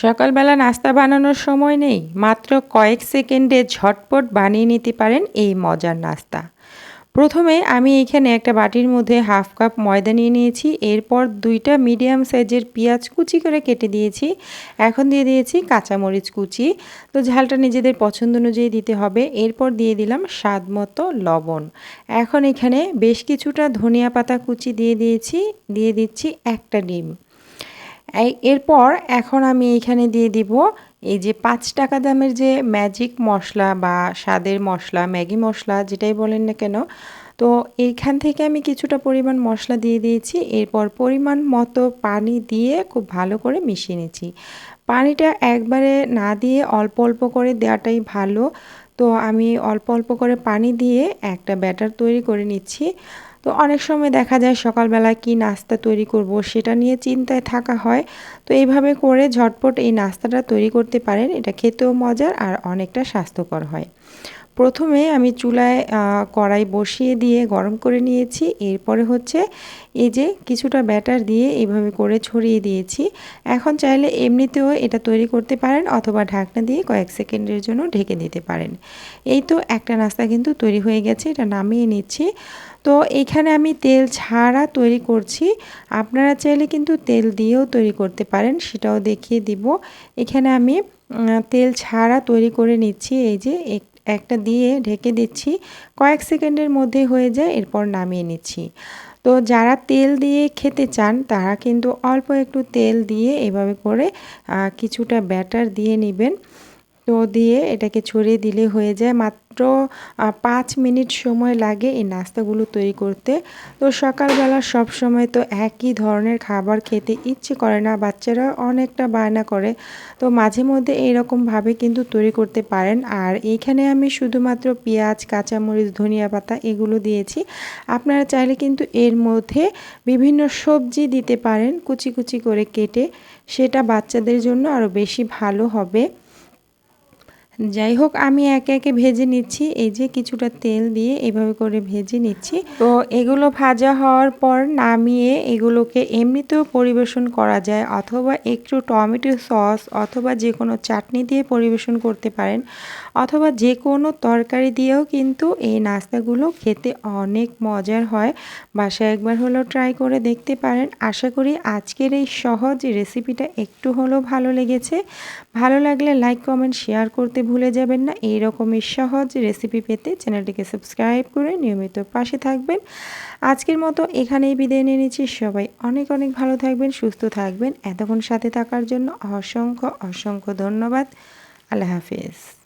সকালবেলা নাস্তা বানানোর সময় নেই, মাত্র কয়েক সেকেন্ডে ঝটপট বানিয়ে নিতে পারেন এই মজার নাস্তা। প্রথমে আমি এখানে একটা বাটির মধ্যে হাফ কাপ ময়দা নিয়ে নিয়েছি। এরপর 2টা মিডিয়াম সাইজের পেঁয়াজ কুচি করে কেটে দিয়েছি। এখন দিয়ে দিয়েছি কাঁচামরিচ কুচি। তো ঝালটা নিজেদের পছন্দ অনুযায়ী দিতে হবে। এরপর দিয়ে দিলাম স্বাদ মতো লবণ। এখন এখানে বেশ কিছুটা ধনিয়া পাতা কুচি দিয়ে দিচ্ছি একটা ডিম। এরপর এখন আমি এইখানে দিয়ে দিব এই যে 5 টাকা দামের যে ম্যাজিক মশলা বা স্বাদের মশলা, ম্যাগি মশলা যেটাই বলেন না কেন। তো এইখান থেকে আমি কিছুটা পরিমাণ মশলা দিয়ে দিয়েছি। এরপর পরিমাণ মতো পানি দিয়ে খুব ভালো করে মিশিয়ে নিচ্ছি। পানিটা একবারে না দিয়ে অল্প অল্প করে দেওয়াটাই ভালো। তো আমি অল্প অল্প করে পানি দিয়ে একটা ব্যাটার তৈরি করে নিচ্ছি। তো অনেক সময় দেখা যায় সকালবেলা কি নাস্তা তৈরি করব সেটা নিয়ে চিন্তায় থাকা হয়। তো এইভাবে করে ঝটপট এই নাস্তাটা তৈরি করতে পারেন। এটা খেতেও মজার আর অনেকটা স্বাস্থ্যকর হয়। প্রথমে আমি চুলায় কড়াই বসিয়ে দিয়ে গরম করে নিয়েছি। এরপরে হচ্ছে এই যে কিছুটা ব্যাটার দিয়ে এইভাবে করে ছড়িয়ে দিয়েছি। এখন চাইলে এমনিতেও এটা তৈরি করতে পারেন অথবা ঢাকনা দিয়ে কয়েক সেকেন্ডের জন্য ঢেকে দিতে পারেন। এই তো একটা নাস্তা কিন্তু তৈরি হয়ে গেছে, এটা নামিয়ে নিচ্ছি। তো এখানে আমি তেল ছাড়া তৈরি করছি। আপনারা চাইলে কিন্তু তেল দিয়েও তৈরি করতে পারেন, সেটাও দেখিয়ে দিব। এখানে আমি তেল ছাড়া তৈরি করে নিচ্ছি। এই যে একটা দিয়ে ঢেকে দিচ্ছি, কয়েক সেকেন্ডের মধ্যে হয়ে যায়, এরপর নামিয়ে নিচ্ছি। তো যারা তেল দিয়ে খেতে চান তারা কিন্তু অল্প একটু তেল দিয়ে এভাবে করে কিছুটা ব্যাটার দিয়ে নেবেন। তো দিয়ে এটাকে ছড়িয়ে দিলে হয়ে যায়। মাত্র 5 মিনিট সময় লাগে এই নাস্তাগুলো তৈরি করতে। তো সকালবেলা সব সময় তো একই ধরনের খাবার খেতে ইচ্ছে করে না, বাচ্চারা অনেকটা বায়না করে। তো মাঝে মধ্যে এইরকমভাবে কিন্তু তৈরি করতে পারেন। আর এইখানে আমি শুধুমাত্র পেঁয়াজ, কাঁচামরিচ, ধনিয়া পাতা এগুলো দিয়েছি। আপনারা চাইলে কিন্তু এর মধ্যে বিভিন্ন সবজি দিতে পারেন কুচি কুচি করে কেটে, সেটা বাচ্চাদের জন্য আরও বেশি ভালো হবে। যাই হোক, আমি একে একে ভেজে নিচ্ছি। এই যে কিছুটা তেল দিয়ে এভাবে করে ভেজে নিচ্ছি। তো এগুলো ভাজা হওয়ার পর নামিয়ে এগুলোকে এমনিতেও পরিবেশন করা যায়, অথবা একটু টমেটো সস অথবা যে কোনো চাটনি দিয়ে পরিবেশন করতে পারেন, অথবা যে কোনো তরকারি দিয়েও কিন্তু এই নাস্তাগুলো খেতে অনেক মজার হয়। বাসায় একবার হলেও ট্রাই করে দেখতে পারেন। আশা করি আজকের এই সহজ রেসিপিটা একটু হলেও ভালো লেগেছে। ভালো লাগলে লাইক, কমেন্ট, শেয়ার করতে ভুলে যাবেন না। এই রকমের সহজ রেসিপি পেতে চ্যানেলটিকে সাবস্ক্রাইব করে নিয়মিত পাশে থাকবেন। আজকের মতো এখানেই বিদায় নিয়ে নিচ্ছি। সবাই অনেক অনেক ভালো থাকবেন, সুস্থ থাকবেন। এতক্ষণ সাথে থাকার জন্য অসংখ্য অসংখ্য ধন্যবাদ। আল্লাহ হাফিজ।